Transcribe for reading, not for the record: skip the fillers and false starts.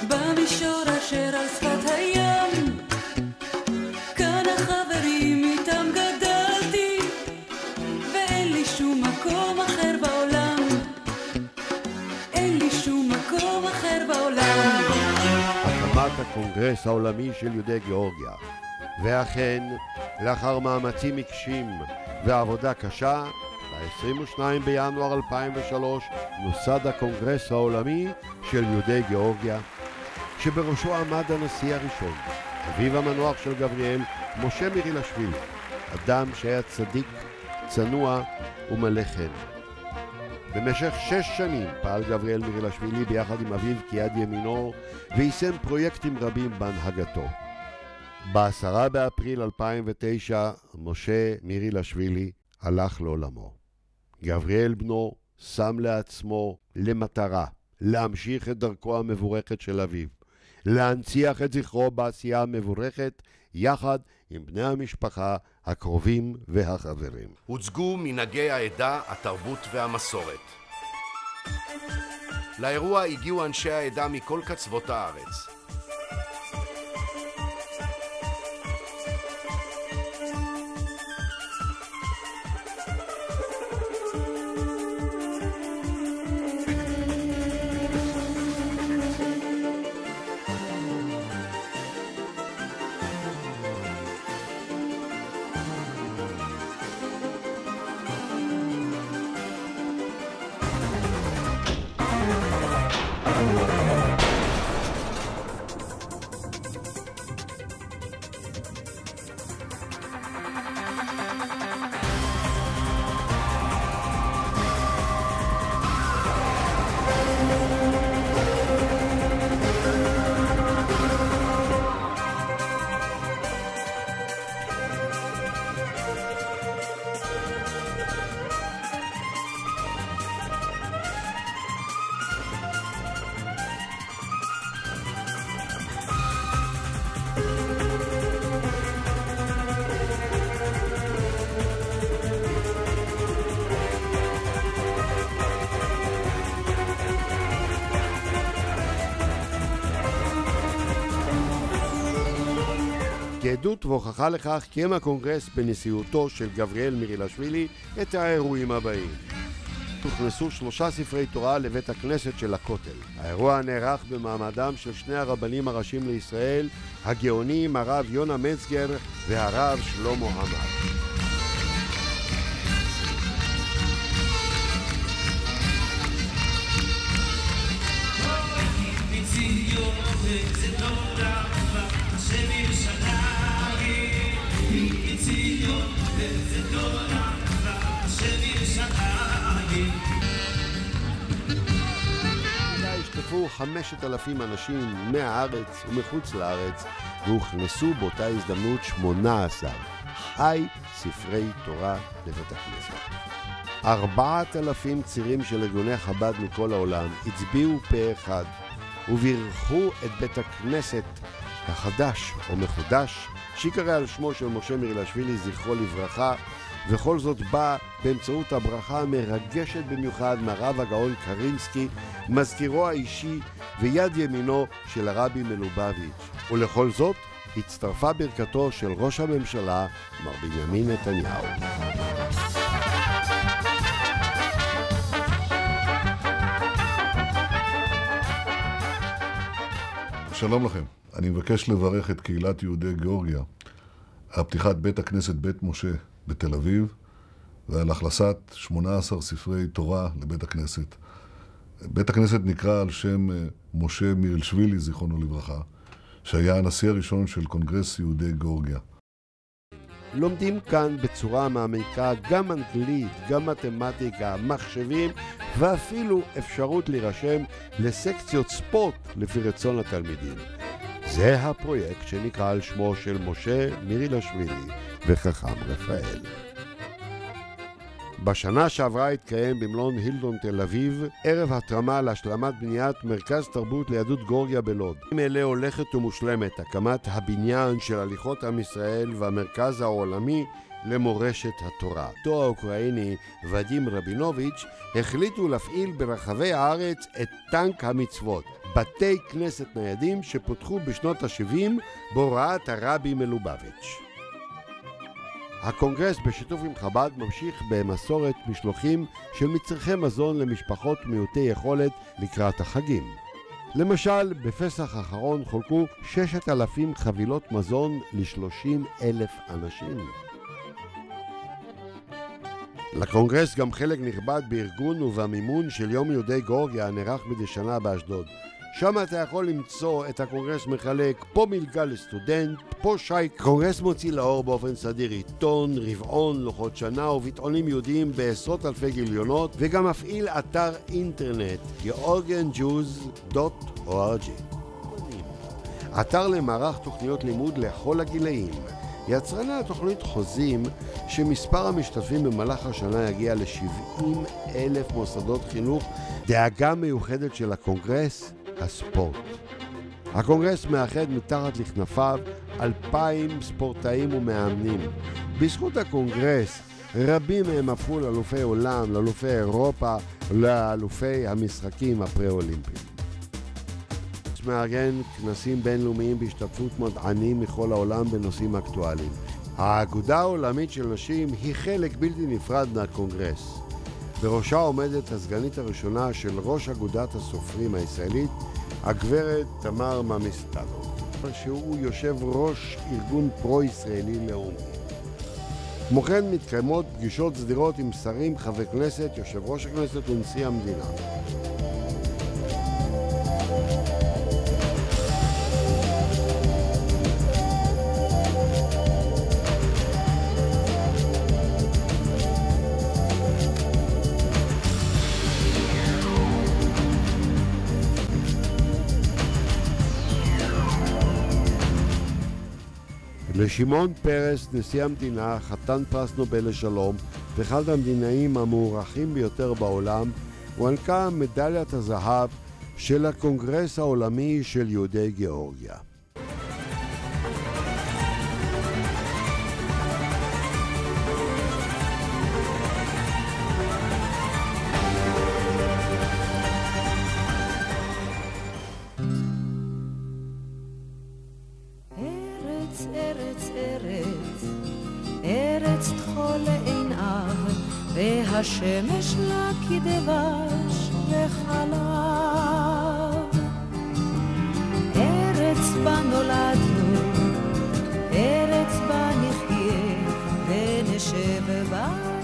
במישור אשר על שפת הים, כאן החברים איתם גדלתי, ואין לי שום מקום אחר בעולם, אין לי שום מקום אחר בעולם. הקמת הקונגרס העולמי של יהודי גיאורגיה, ואכן לאחר מאמצים עיקשים ועבודה קשה, ב-22 בינואר 2003 נוסד הקונגרס העולמי של יהודי גיאורגיה, שבראשו עמד הנשיא הראשון, אביו המנוח של גבריאל, משה מירילשווילי, אדם שהיה צדיק, צנוע ומלא חן. במשך 6 שנים פעל גבריאל מירילשווילי ביחד עם אביו כיד ימינו, ויישם פרויקטים רבים בהנהגתו. ב-10 באפריל 2009 משה מירילשווילי הלך לעולמו. גבריאל בנו שם לעצמו למטרה להמשיך את דרכו המבורכת של אביו, להנציח את זכרו בעשייה המבורכת יחד עם בני המשפחה הקרובים והחברים. הוצגו מנהגי העדה, התרבות והמסורת. לאירוע הגיעו אנשי העדה מכל קצוות הארץ. כעדות והוכחה לכך קיים הקונגרס בנשיאותו של גבריאל מירילשווילי את האירועים הבאים. הוכנסו 3 ספרי תורה לבית הכנסת של הכותל. האירוע נערך במעמדם של 2 הרבנים הראשיים לישראל, הגאונים הרב יונה מצגר והרב שלמה עמאר. השתתפו 5,000 אנשים מהארץ ומחוץ לארץ, והוכנסו באותה הזדמנות 18 ספרי תורה לבית הכנסת. 4,000 צירים של ארגוני חב"ד מכל העולם הצביעו פה אחד ובירכו את בית הכנסת החדש או מחודש, שיקרא על שמו של משה מירילשווילי זכרו לברכה, וכל זאת בא באמצעות הברכה המרגשת במיוחד מהרב הגאון קרינסקי, מזכירו האישי ויד ימינו של הרבי מלובביץ'. ולכל זאת הצטרפה ברכתו של ראש הממשלה מר בנימין נתניהו. שלום לכם. אני מבקש לברך את קהילת יהודי גיאורגיה על פתיחת בית הכנסת בית משה בתל אביב ועל הכנסת 18 ספרי תורה לבית הכנסת. בית הכנסת נקרא על שם משה מירילשווילי זיכרונו לברכה, שהיה הנשיא הראשון של קונגרס יהודי גיאורגיה. לומדים כאן בצורה מעמיקה גם אנגלית, גם מתמטיקה, מחשבים ואפילו אפשרות להירשם לסקציות ספורט לפי רצון התלמידים. זה הפרויקט שנקרא על שמו של משה מירילשווילי וחכם רפאל. בשנה שעברה התקיים במלון הילטון תל אביב ערב התרמה להשלמת בניית מרכז תרבות ליהדות גיאורגיה בלוד. אלה הולכת ומושלמת הקמת הבניין של הליכות עם ישראל והמרכז העולמי למורשת התורה. אותו האוקראיני ודים רבינוביץ' החליטו להפעיל ברחבי הארץ את טנק המצוות, בתי כנסת ניידים שפותחו בשנות ה-70 בהוראת הרבי מלובביץ'. הקונגרס בשיתוף עם חב"ד ממשיך במסורת משלוחים של מצרכי מזון למשפחות מיעוטי יכולת לקראת החגים. למשל, בפסח האחרון חולקו 6,000 חבילות מזון ל-30,000 אנשים. לקונגרס גם חלק נכבד בארגון ובמימון של יום יהודי גאורגיה הנערך מדי שנה באשדוד. שם אתה יכול למצוא את הקונגרס מחלק פה מלגה לסטודנט, פה שייק. הקונגרס מוציא לאור באופן סדיר עיתון, רבעון, לוחות שנה וביטאונים יהודיים בעשרות אלפי גיליונות, וגם מפעיל אתר אינטרנט georgianjews.org. אתר למערך תוכניות לימוד לכל הגילאים. יצרני התוכנית חוזים שמספר המשתתפים במהלך השנה יגיע ל-70,000 מוסדות חינוך. דאגה מיוחדת של הקונגרס, הספורט. הקונגרס מאחד מתחת לכנפיו 2,000 ספורטאים ומאמנים. בזכות הקונגרס רבים מהם הפכו לאלופי עולם, לאלופי אירופה, לאלופי המשחקים הפרה-אולימפיים. מארגן כנסים בינלאומיים בהשתתפות מדענים מכל העולם בנושאים אקטואליים. האגודה העולמית של נשים היא חלק בלתי נפרד מהקונגרס. בראשה עומדת הסגנית הראשונה של ראש אגודת הסופרים הישראלית, הגברת תמר ממסטלו, שהוא יושב ראש ארגון פרו-ישראלי לאומי. כמו כן מתקיימות פגישות סדירות עם שרים, חברי כנסת, יושב ראש הכנסת ונשיא המדינה. לשמעון פרס, נשיא המדינה, חתן פרס נובל לשלום ואחד המדינאים המוערכים ביותר בעולם, הוענקה מדליית הזהב של הקונגרס העולמי של יהודי גאורגיה. ארץ תחול לעיניו, והשמש לה כדבש וחלב. ארץ בה נולדנו, ארץ בה נחיה, ונשב בה